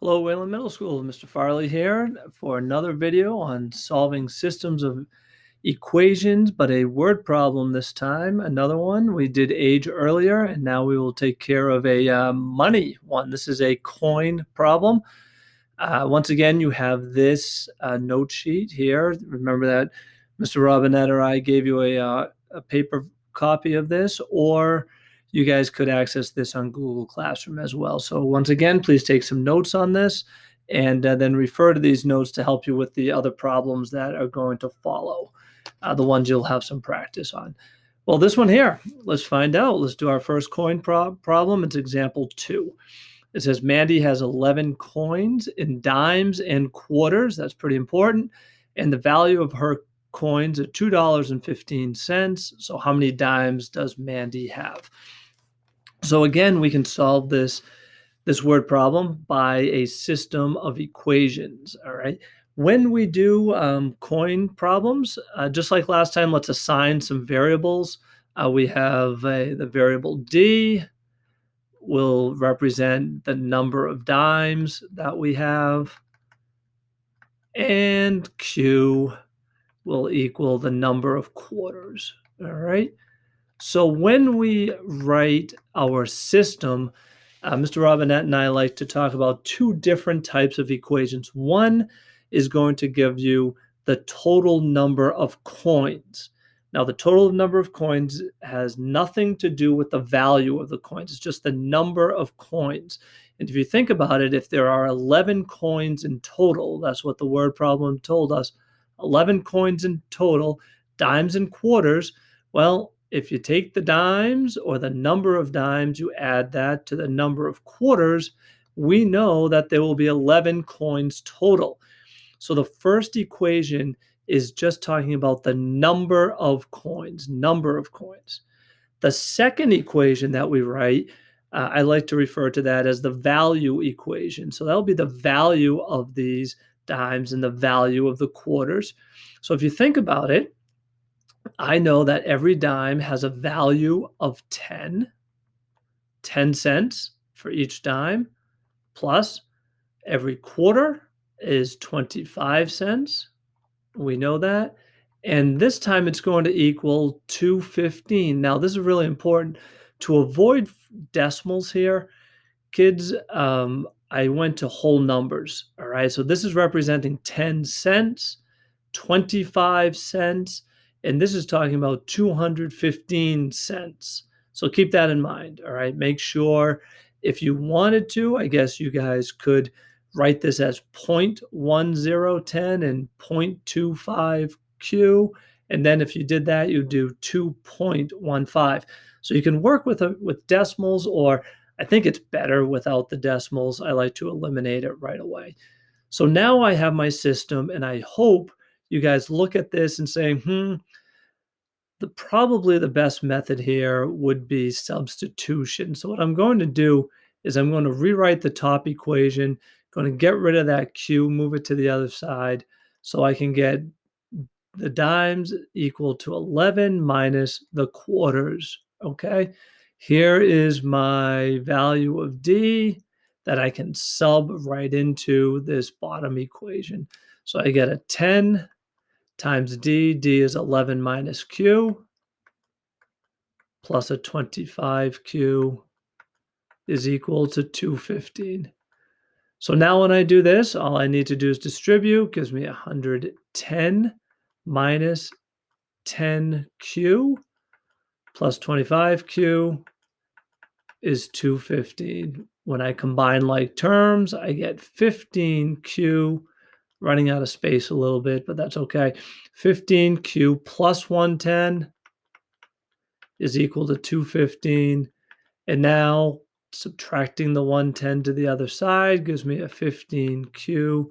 Hello, Wayland Middle School. Mr. Farley here for another video on solving systems of equations, but a word problem this time. Another one. We did age earlier, and now we will take care of a money one. This is a coin problem. Once again, you have this note sheet here. Remember that Mr. Robinette or I gave you a paper copy of this, or you guys could access this on Google Classroom as well. So once again, please take some notes on this and then refer to these notes to help you with the other problems that are going to follow, the ones you'll have some practice on. Well, this one here, let's find out. Let's do our first coin problem. It's example 2. It says Mandy has 11 coins in dimes and quarters. That's pretty important. And the value of her coins at $2.15. So how many dimes does Mandy have? So again, we can solve this word problem by a system of equations, all right? When we do coin problems, just like last time, let's assign some variables. We have the variable D will represent the number of dimes that we have, and Q will equal the number of quarters, all right? So when we write our system, Mr. Robinette and I like to talk about two different types of equations. One is going to give you the total number of coins. Now, the total number of coins has nothing to do with the value of the coins. It's just the number of coins. And if you think about it, if there are 11 coins in total, that's what the word problem told us, 11 coins in total, dimes and quarters, well, if you take the dimes or the number of dimes, you add that to the number of quarters, we know that there will be 11 coins total. So the first equation is just talking about the number of coins, The second equation that we write, I like to refer to that as the value equation. So that'll be the value of these dimes and the value of the quarters. So if you think about it, I know that every dime has a value of 10 cents for each dime, plus every quarter is 25 cents. We know that. And this time it's going to equal 215. Now, this is really important. To avoid decimals here, kids, I went to whole numbers, all right? So this is representing 10 cents, 25 cents, and this is talking about 215 cents. So keep that in mind, all right? Make sure if you wanted to, I guess you guys could write this as 0.1010 and 0.25Q. And then if you did that, you do 2.15. So you can work with decimals, or I think it's better without the decimals. I like to eliminate it right away. So now I have my system, and I hope you guys look at this and say, probably the best method here would be substitution. So what I'm going to do is I'm going to rewrite the top equation, going to get rid of that Q, move it to the other side, so I can get the dimes equal to 11 minus the quarters, okay? Here is my value of D that I can sub right into this bottom equation. So I get a 10 times D. D is 11 minus Q, plus a 25Q is equal to 215. So now when I do this, all I need to do is distribute, gives me 110 minus 10Q plus 25Q is 215. When I combine like terms, I get 15Q, running out of space a little bit, but that's okay. 15Q plus 110 is equal to 215. And now subtracting the 110 to the other side gives me a 15Q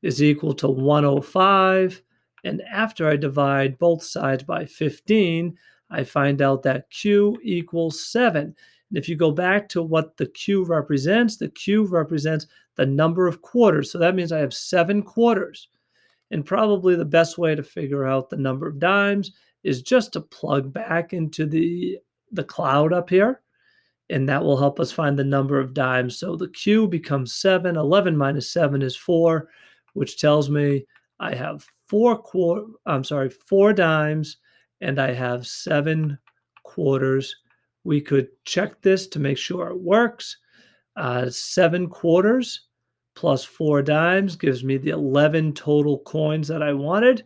is equal to 105. And after I divide both sides by 15, I find out that Q equals 7. And if you go back to what the Q represents the number of quarters. So that means I have 7 quarters. And probably the best way to figure out the number of dimes is just to plug back into the cloud up here. and that will help us find the number of dimes. So the Q becomes 7. 11 minus 7 is 4, which tells me I have 4 dimes, and I have 7 quarters. We could check this to make sure it works. 7 quarters plus 4 dimes gives me the 11 total coins that I wanted.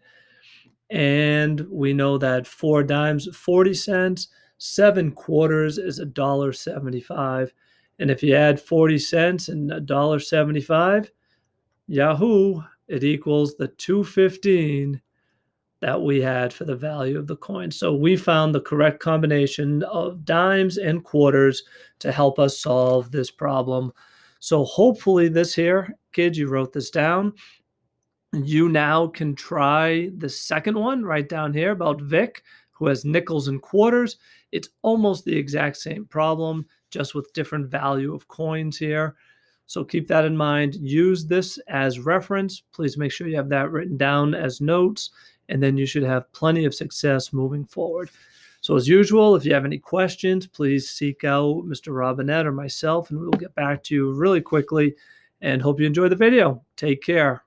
And we know that 4 dimes, 40 cents, 7 quarters is $1.75. And if you add 40 cents and $1.75, yahoo, it equals the 215 that we had for the value of the coin. So we found the correct combination of dimes and quarters to help us solve this problem. So hopefully this here, kids, you wrote this down. You now can try the second one right down here about Vic, who has nickels and quarters. It's almost the exact same problem, just with different value of coins here. So keep that in mind. Use this as reference. Please make sure you have that written down as notes, and then you should have plenty of success moving forward. So as usual, if you have any questions, please seek out Mr. Robinette or myself, and we will get back to you really quickly, and hope you enjoy the video. Take care.